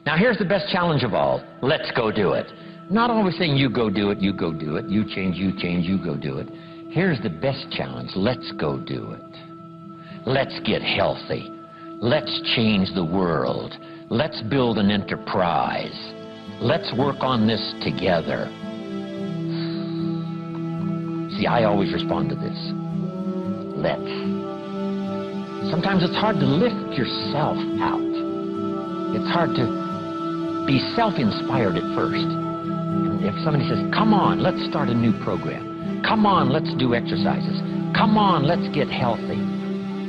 Now here's the best challenge of all. Let's go do it. Not always saying you go do it, you go do it, you change, you go do it. Here's the best challenge. Let's go do it. Let's get healthy. Let's change the world. Let's build an enterprise. Let's work on this together. See, I always respond to this. Let's. Sometimes it's hard to lift yourself out. It's hard to be self-inspired at first. And if somebody says, come on, let's start a new program. Come on, let's do exercises. Come on, let's get healthy.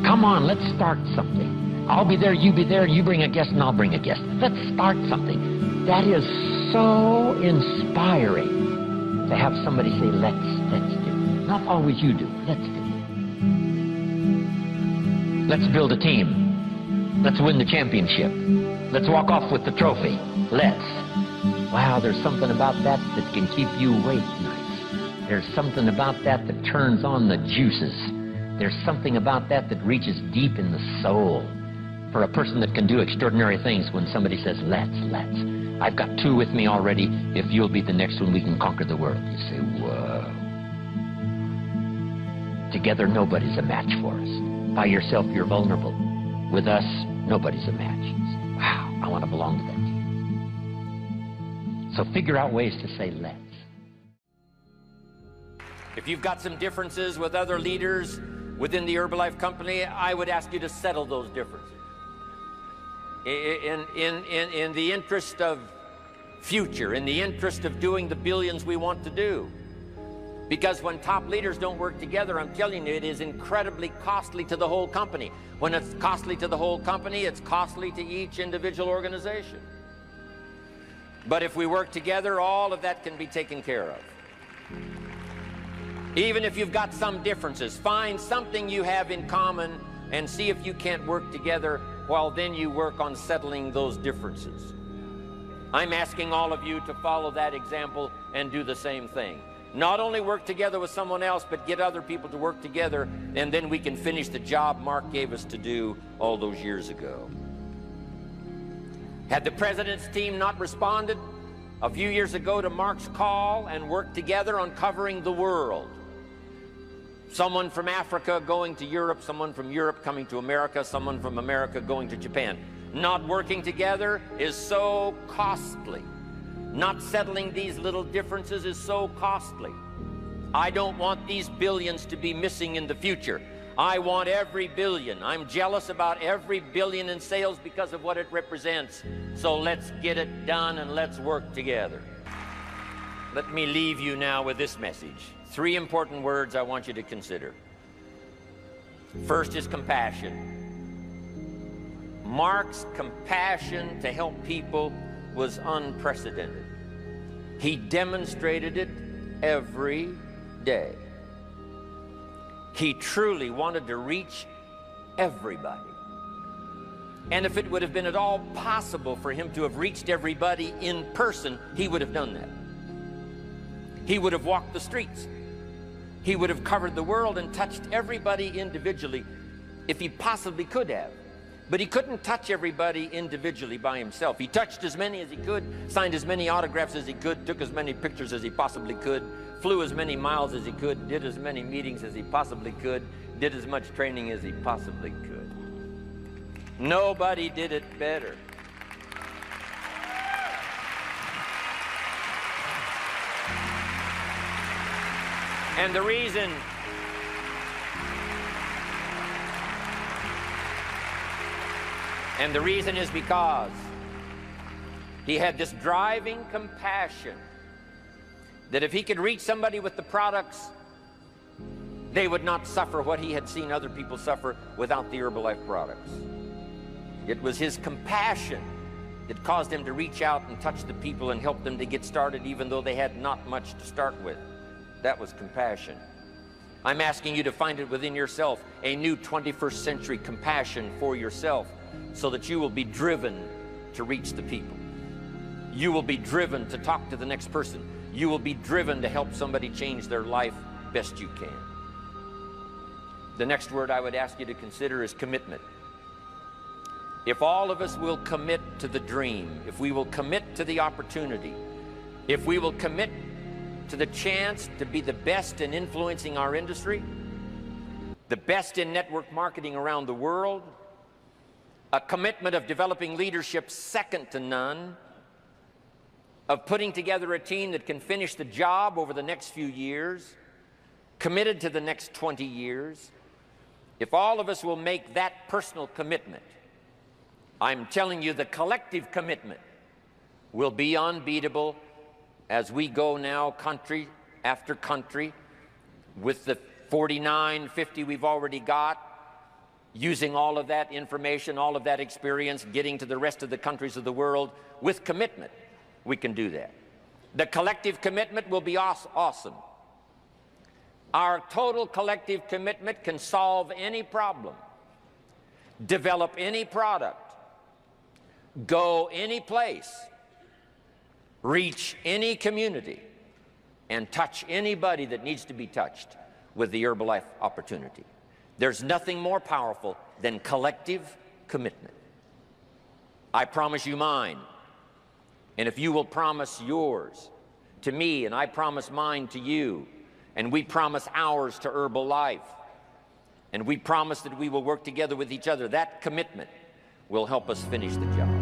Come on, let's start something. I'll be there, you be there, you bring a guest and I'll bring a guest. Let's start something. That is so inspiring to have somebody say, let's do. Not always you do, let's do. Let's build a team. Let's win the championship. Let's walk off with the trophy. Let's. Wow, there's something about that that can keep you awake nights. There's something about that that turns on the juices. There's something about that that reaches deep in the soul. For a person that can do extraordinary things when somebody says, let's. I've got two with me already. If you'll be the next one, we can conquer the world. You say, whoa. Together, nobody's a match for us. By yourself, you're vulnerable. With us, nobody's a match. You say, wow, I want to belong to that team. So figure out ways to say, let's. If you've got some differences with other leaders within the Herbalife company, I would ask you to settle those differences. In the interest of future, in the interest of doing the billions we want to do. Because when top leaders don't work together, I'm telling you, it is incredibly costly to the whole company. When it's costly to the whole company, it's costly to each individual organization. But if we work together, all of that can be taken care of. Even if you've got some differences, find something you have in common and see if you can't work together, while then you work on settling those differences. I'm asking all of you to follow that example and do the same thing. Not only work together with someone else, but get other people to work together, and then we can finish the job Mark gave us to do all those years ago. Had the president's team not responded a few years ago to Mark's call and worked together on covering the world, someone from Africa going to Europe, someone from Europe coming to America, someone from America going to Japan. Not working together is so costly. Not settling these little differences is so costly. I don't want these billions to be missing in the future. I want every billion. I'm jealous about every billion in sales because of what it represents. So let's get it done and let's work together. Let me leave you now with this message. 3 important words I want you to consider. First is compassion. Mark's compassion to help people was unprecedented. He demonstrated it every day. He truly wanted to reach everybody. And if it would have been at all possible for him to have reached everybody in person, he would have done that. He would have walked the streets. He would have covered the world and touched everybody individually if he possibly could have. But he couldn't touch everybody individually by himself. He touched as many as he could, signed as many autographs as he could, took as many pictures as he possibly could, flew as many miles as he could, did as many meetings as he possibly could, did as much training as he possibly could. Nobody did it better. And the reason is because he had this driving compassion that if he could reach somebody with the products, they would not suffer what he had seen other people suffer without the Herbalife products. It was his compassion that caused him to reach out and touch the people and help them to get started even though they had not much to start with. That was compassion. I'm asking you to find it within yourself, a new 21st century compassion for yourself, so that you will be driven to reach the people. You will be driven to talk to the next person. You will be driven to help somebody change their life best you can. The next word I would ask you to consider is commitment. if all of us will commit to the dream, if we will commit to the opportunity, if we will commit to the chance to be the best in influencing our industry, the best in network marketing around the world, a commitment of developing leadership second to none, of putting together a team that can finish the job over the next few years, committed to the next 20 years, if all of us will make that personal commitment, I'm telling you the collective commitment will be unbeatable as we go now country after country with the 49, 50 we've already got, using all of that information, all of that experience, getting to the rest of the countries of the world with commitment. We can do that. The collective commitment will be awesome. Our total collective commitment can solve any problem, develop any product, go any place, reach any community, and touch anybody that needs to be touched with the Herbalife opportunity. There's nothing more powerful than collective commitment. I promise you mine, and if you will promise yours to me, and I promise mine to you, and we promise ours to Herbalife, and we promise that we will work together with each other, that commitment will help us finish the job.